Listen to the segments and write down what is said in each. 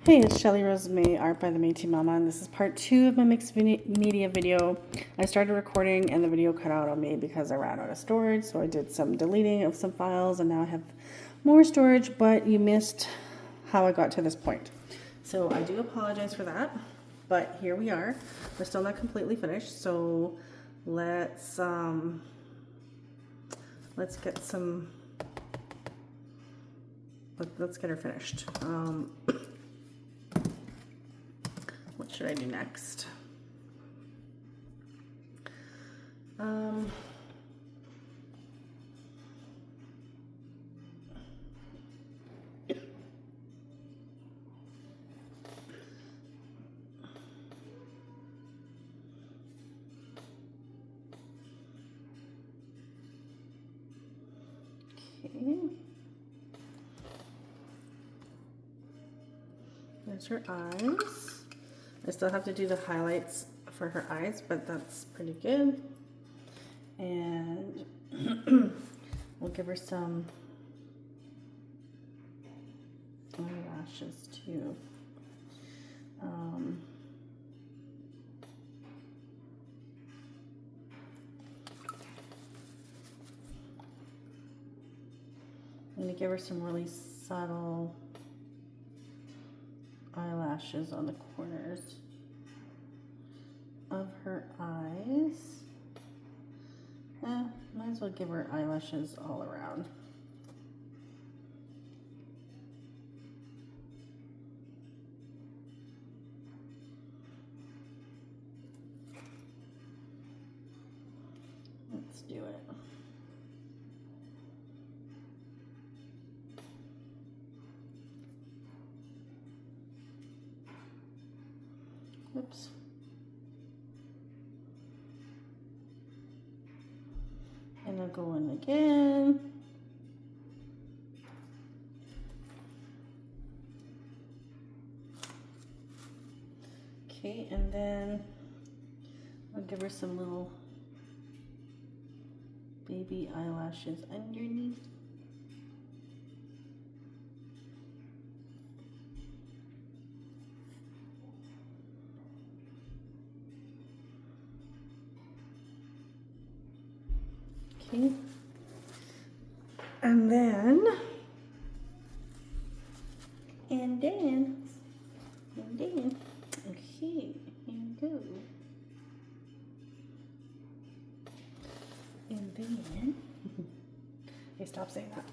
Hey, it's Shelly Rose May, Art by the Métis Mama, and this is part 2 of my mixed media video. I started recording and the video cut out on me because I ran out of storage, so I did some deleting of some files and now I have more storage, but you missed how I got to this point. So I do apologize for that, but here we are. We're still not completely finished, so let's get her finished. What should I do next? Okay. There's her eyes. I still have to do the highlights for her eyes, but that's pretty good. And we'll give her some eyelashes too. I'm going to give her some really subtle eyelashes on the corners of her eyes. Might as well give her eyelashes all around. Let's do it. Oops. And I'll go in again. Okay, and then I'll give her some little baby eyelashes underneath. Okay. And then, okay, here you go. And then, hey, stop saying that.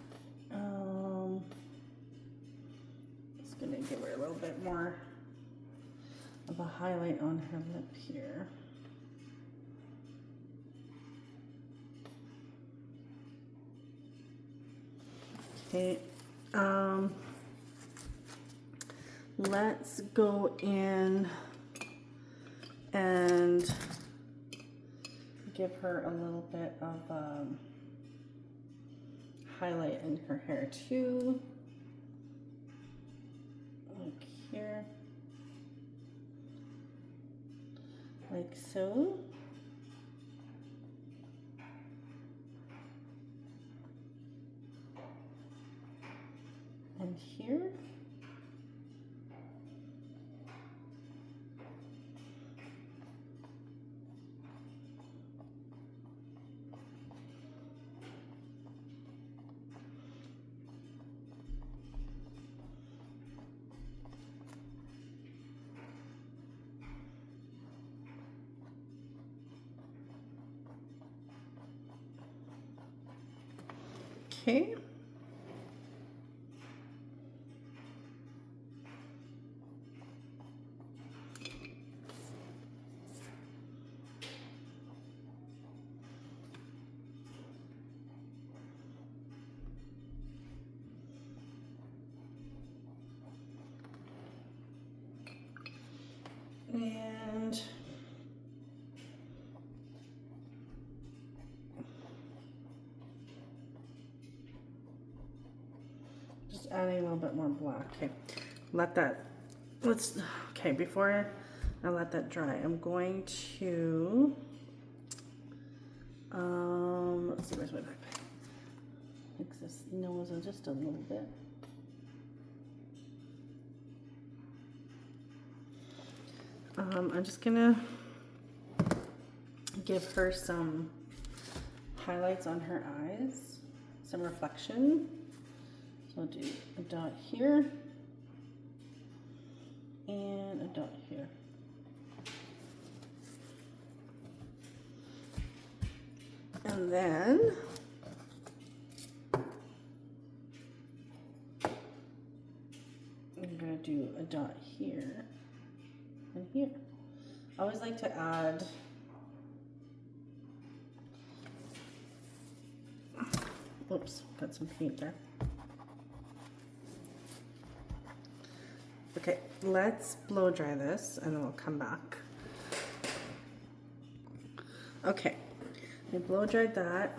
Just gonna give her a little bit more of a highlight on her lip here. Okay, let's go in and give her a little bit of highlight in her hair too, like here, like so. And here. Okay. And just adding a little bit more black. Okay, okay, before I let that dry, I'm going to, let's see, where's my backpack? Fix this nose just a little bit. I'm just gonna give her some highlights on her eyes, some reflection. So I'll do a dot here and a dot here. And then I'm gonna do a dot here and here. I always like to add oops, got some paint there. Okay, let's blow dry this and then we'll come back. Okay, I blow dried that.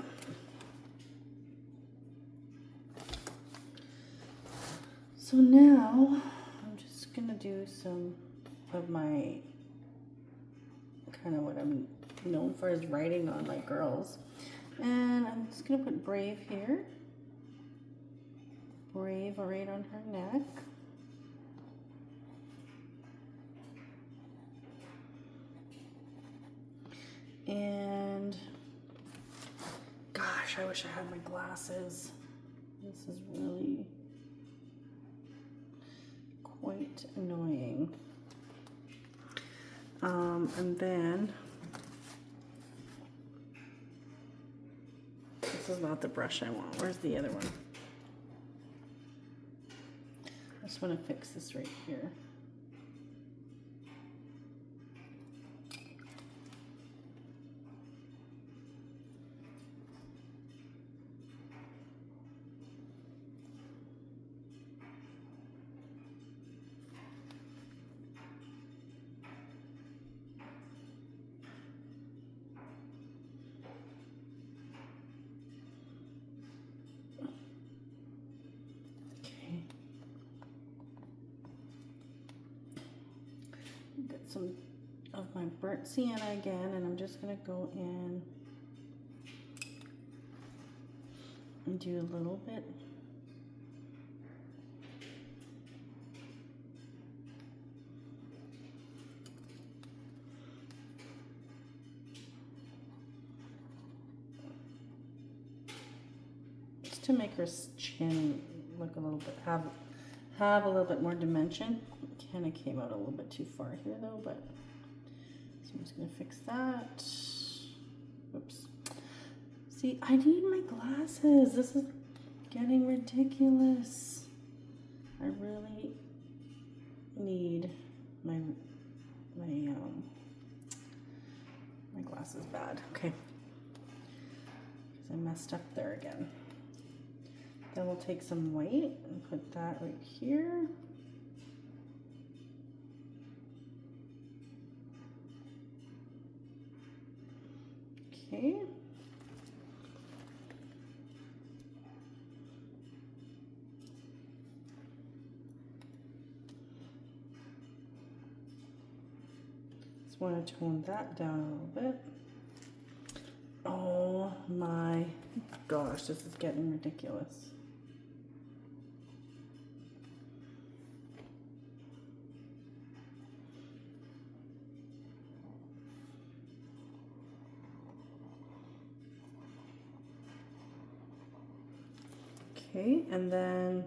So now I'm just gonna do some of my kind of what I'm known for is writing on my girls. And I'm just gonna put Brave here. Brave right on her neck. And gosh, I wish I had my glasses. This is really quite annoying. And then this is not the brush I want. Where's the other one? I just want to fix this right here. Get some of my burnt sienna again, and I'm just gonna go in and do a little bit. Just to make her chin look a little bit, have a little bit more dimension. Kind of came out a little bit too far here though, but so I'm just gonna fix that. Oops. See, I need my glasses. This is getting ridiculous. I really need my glasses bad. Okay. Because I messed up there again. Then we'll take some white and put that right here. Okay. Just want to tone that down a little bit. Oh my gosh, this is getting ridiculous. Okay, and then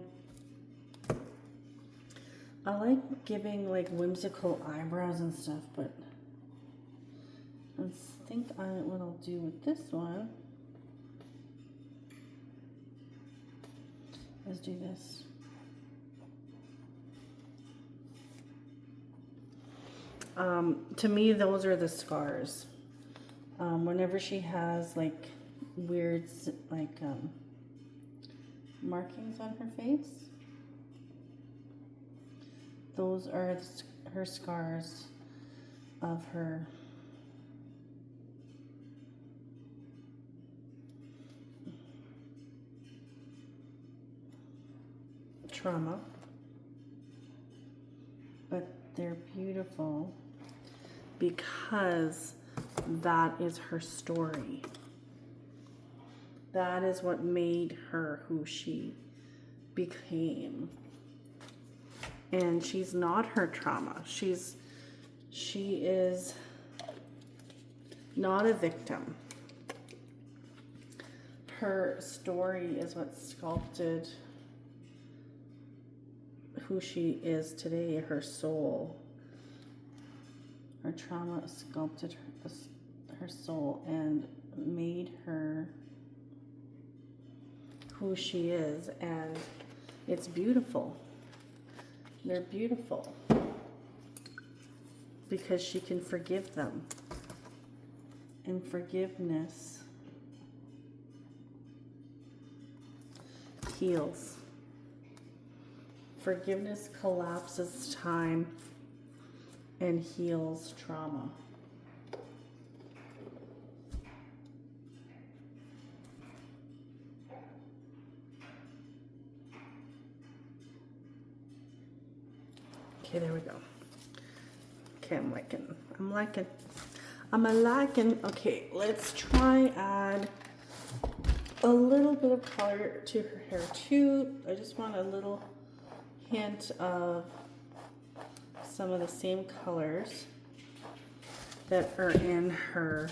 I like giving like whimsical eyebrows and stuff, but I think what I'll do with this one is do this. To me, those are the scars. Whenever she has like weird like markings on her face, those are her scars of her trauma, but they're beautiful because that is her story. That is what made her who she became. And she's not her trauma. She's She is not a victim. Her story is what sculpted who she is today, her soul. Her trauma sculpted her soul and made her who she is, and it's beautiful. They're beautiful because she can forgive them, and forgiveness heals. Forgiveness collapses time and heals trauma. Okay, there we go. Okay, I'm liking. Okay, let's try add a little bit of color to her hair too. I just want a little hint of some of the same colors that are in her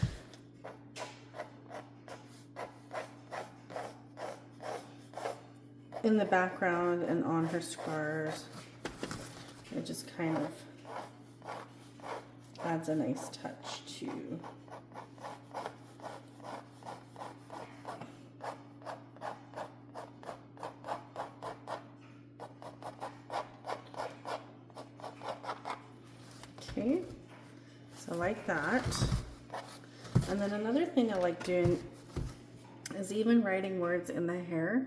in the background and on her scars. It just kind of adds a nice touch to okay, so like that. And then another thing I like doing is even writing words in the hair.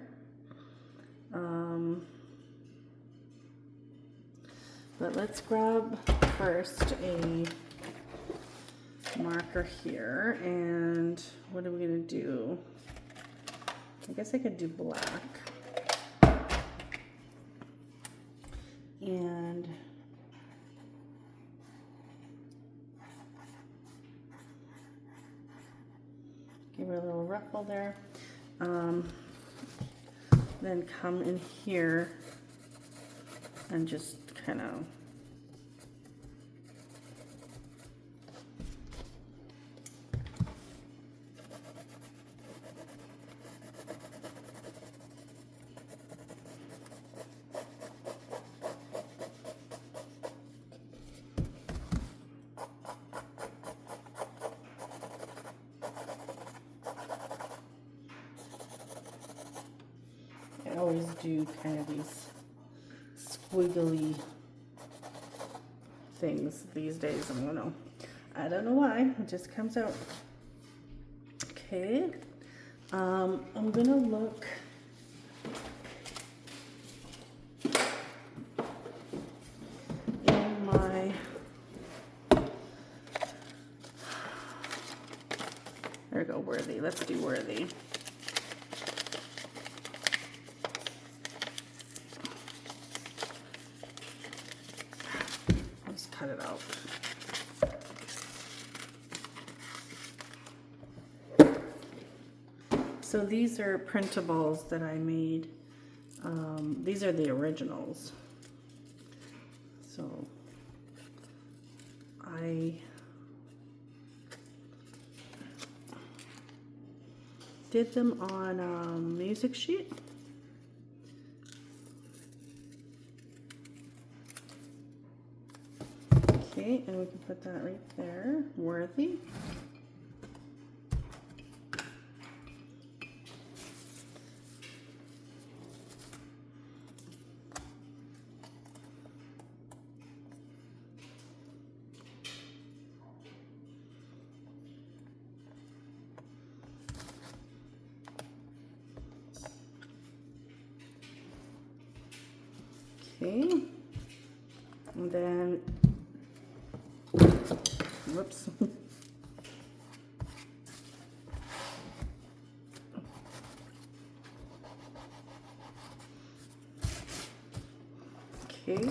But let's grab first a marker here, and what are we gonna do? I guess I could do black. And give her a little ruffle there. Then come in here and just kind of I always do kind of these squiggly things these days. I don't know why, it just comes out. Okay, I'm gonna look in my there we go, Worthy. Let's do Worthy. Cut it out. So these are printables that I made. These are the originals. So I did them on a music sheet. Okay, and we can put that right there, Worthy. Okay, and then whoops. Okay,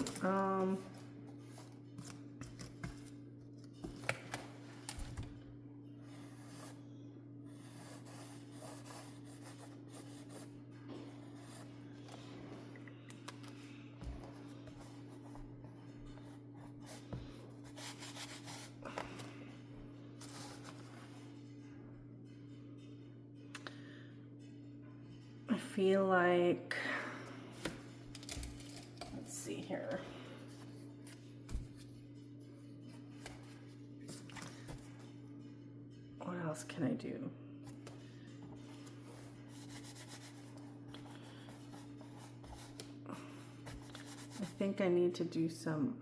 feel like, let's see here. What else can I do? I think I need to do some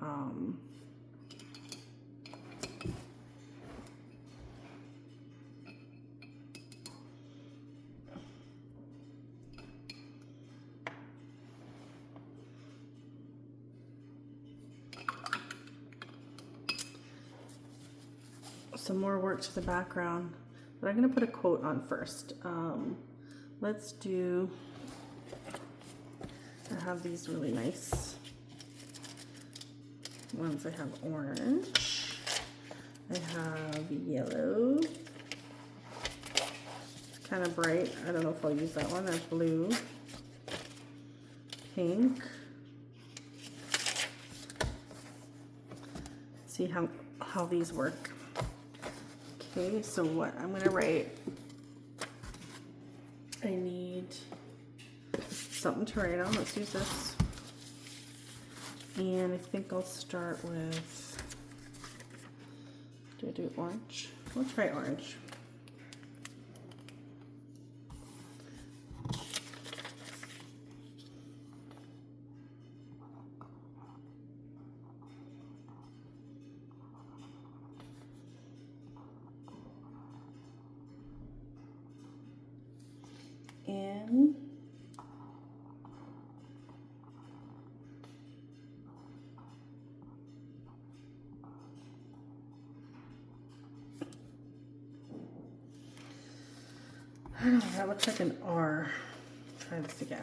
more work to the background, but I'm going to put a quote on first. Let's do, I have these really nice ones. I have orange, I have yellow, it's kind of bright, I don't know if I'll use that one. I have blue, pink. See how these work. Okay, so what I'm gonna write, I need something to write on. Let's use this. And I think I'll start with, do I do orange? Let's try orange. In I don't know, that looks like an R. Try this again.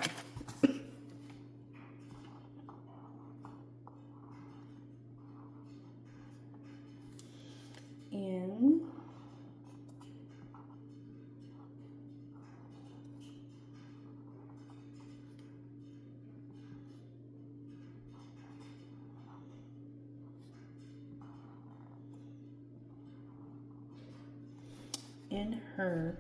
In her.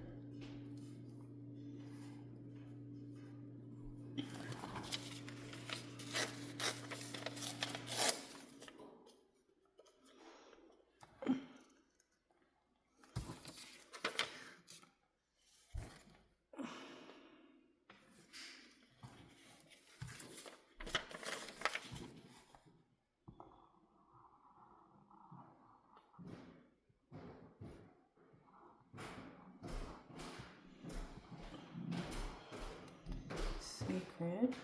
Sacred.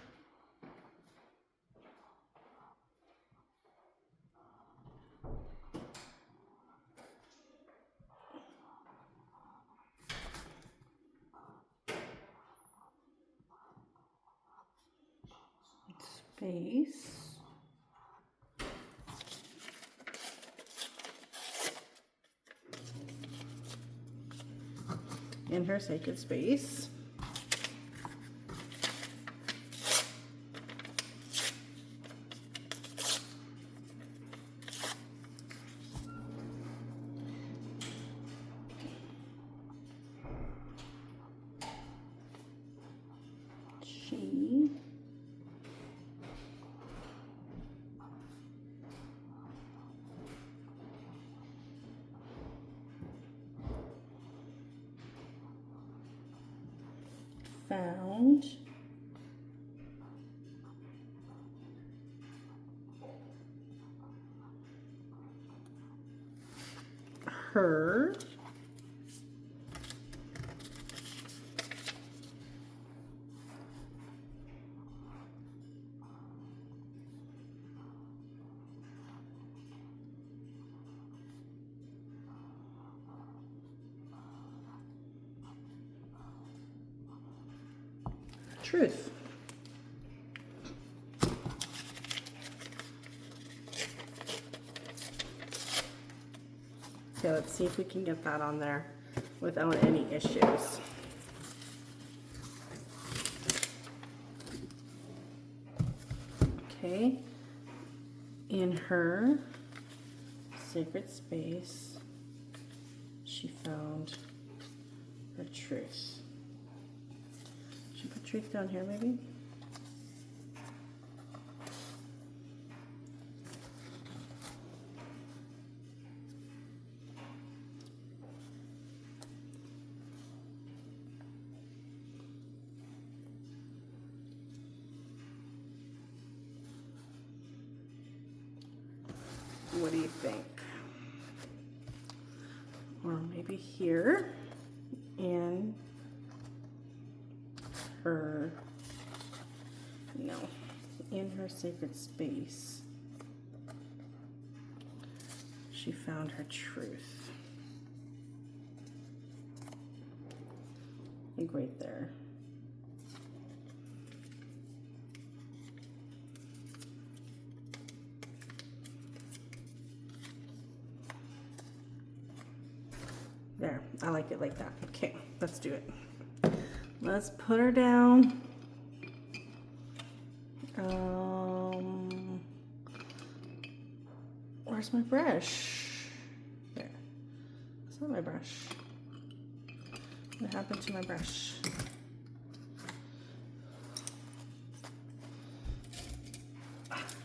Space. In her sacred space. She found her truth. Okay, let's see if we can get that on there without any issues. Okay, in her sacred space, she found her truth. Put truth down here, maybe. What do you think? Or maybe here in her, no, in her sacred space, she found her truth. I think right there. There, I like it like that. Okay, let's do it. Let's put her down. Where's my brush? There. It's not my brush. What happened to my brush?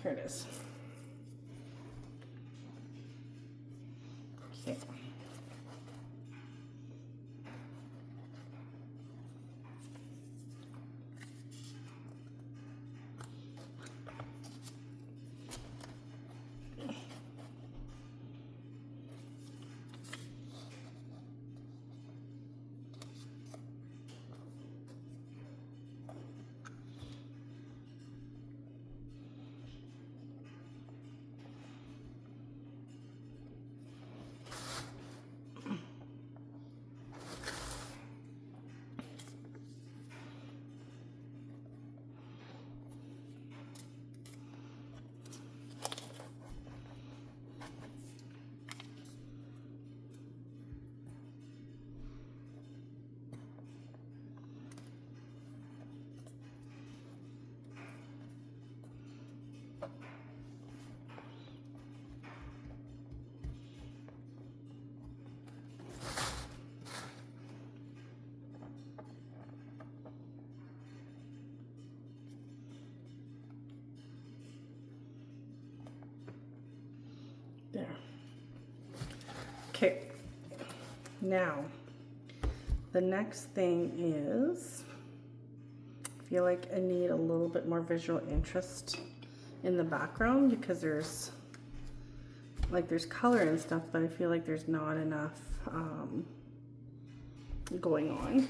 Here it is. Okay. There. Okay, now the next thing is, I feel like I need a little bit more visual interest in the background because there's color and stuff, but I feel like there's not enough going on.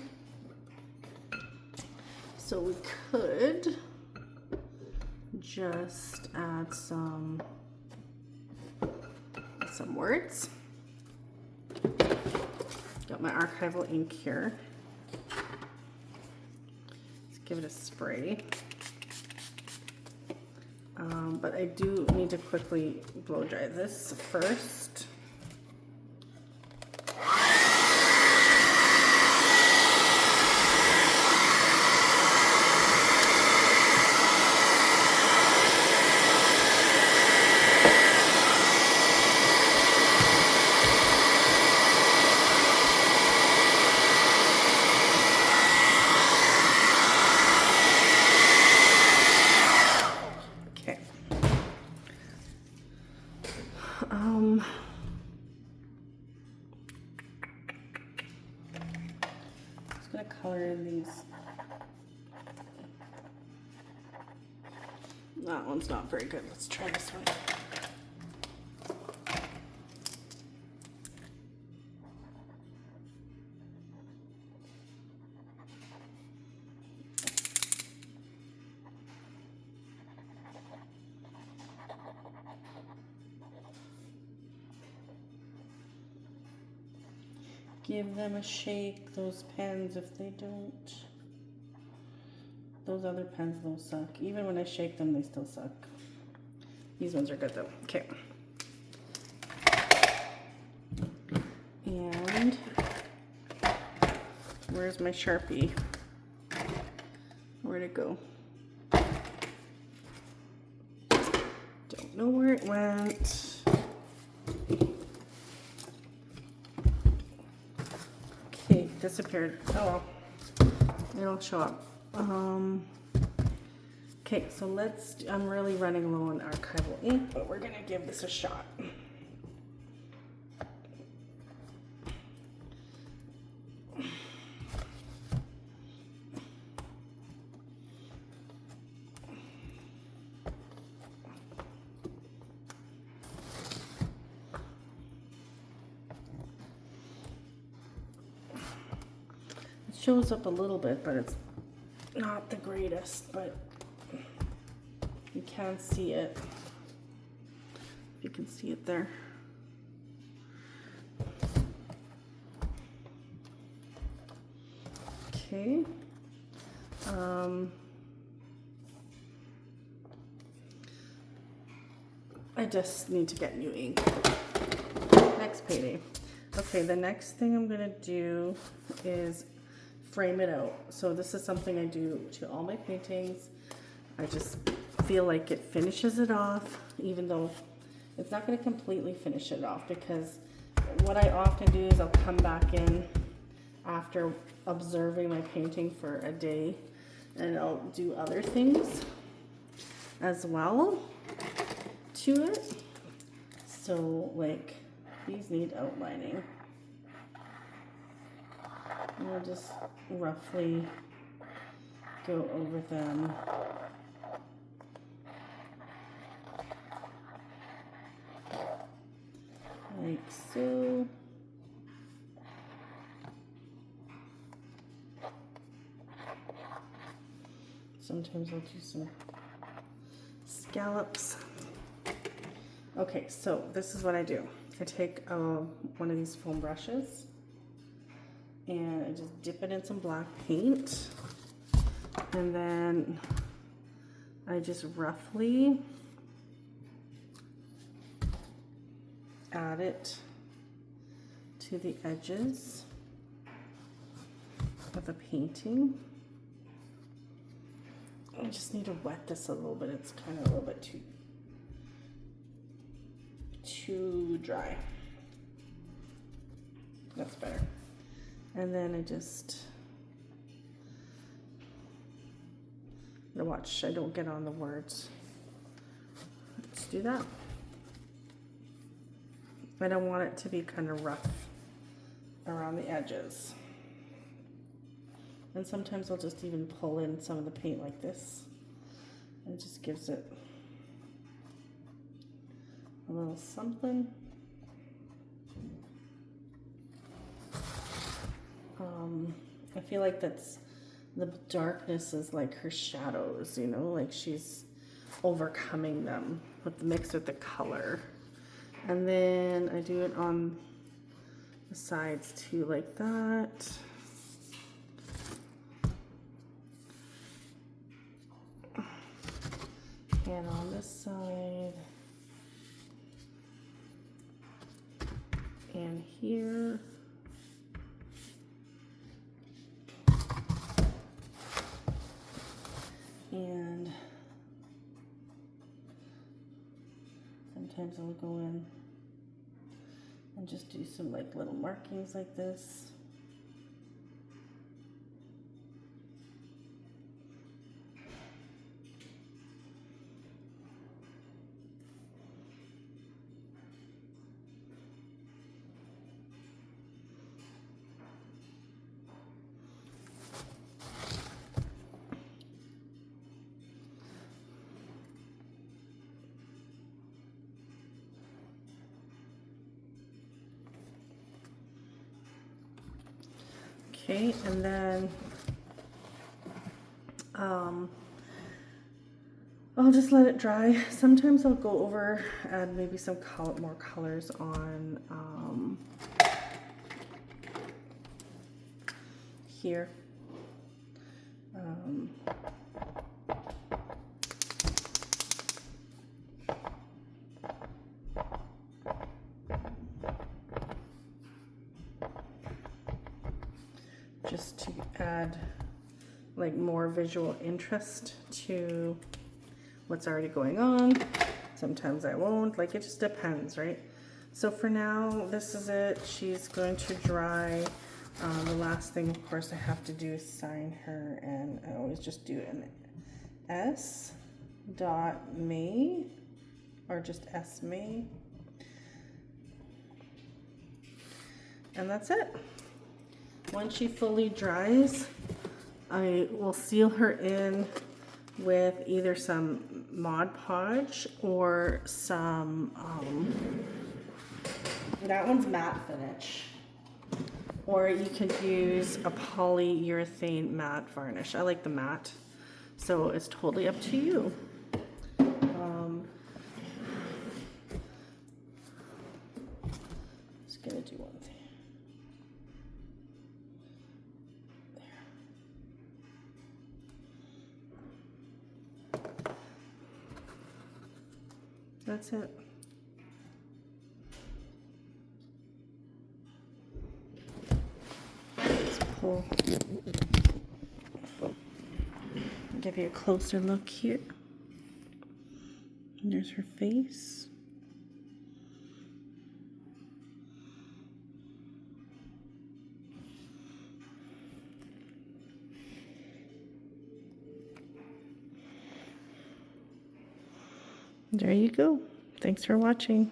So we could just add some words. Got my archival ink here. Let's give it a spray. But I do need to quickly blow dry this first. Just gonna color in these. That one's not very good. Let's try this one. Give them a shake, those pens, if they don't. Those other pens, those suck. Even when I shake them, they still suck. These ones are good though. Okay. And where's my Sharpie? Where'd it go? Don't know where it went. Disappeared. Oh well, it'll show up Okay, so I'm really running low on archival ink, but we're gonna give this a shot. It shows up a little bit, but it's not the greatest, but you can see it. You can see it there. Okay. I just need to get new ink. Next payday. Okay, the next thing I'm gonna do is frame it out. So this is something I do to all my paintings. I just feel like it finishes it off, even though it's not going to completely finish it off, because what I often do is I'll come back in after observing my painting for a day and I'll do other things as well to it. So like these need outlining. And I'll just roughly go over them. Like so. Sometimes I'll do some scallops. Okay, so this is what I do. I take one of these foam brushes and I just dip it in some black paint, and then I just roughly add it to the edges of the painting. I just need to wet this a little bit. It's kind of a little bit too dry. That's better. And then I just watch, I don't get on the words. Let's do that. I don't want it to be kind of rough around the edges. And sometimes I'll just even pull in some of the paint like this. And it just gives it a little something. I feel like that's, the darkness is like her shadows, you know, like she's overcoming them with mixed with the color. And then I do it on the sides too, like that. And on this side. And here. And sometimes I'll go in and just do some like little markings like this. Okay, and then I'll just let it dry. Sometimes I'll go over, add maybe some more colors on here. Just to add like more visual interest to what's already going on. Sometimes I won't, like it just depends, right? So for now, this is it. She's going to dry The last thing, of course, I have to do is sign her, and I always just do an S. May, or just S May, and that's it. Once she fully dries, I will seal her in with either some Mod Podge or some, that one's matte finish. Or you could use a polyurethane matte varnish. I like the matte, so it's totally up to you. Just gonna do one thing. There. That's it. Pull. Give you a closer look here. And there's her face. There you go. Thanks for watching.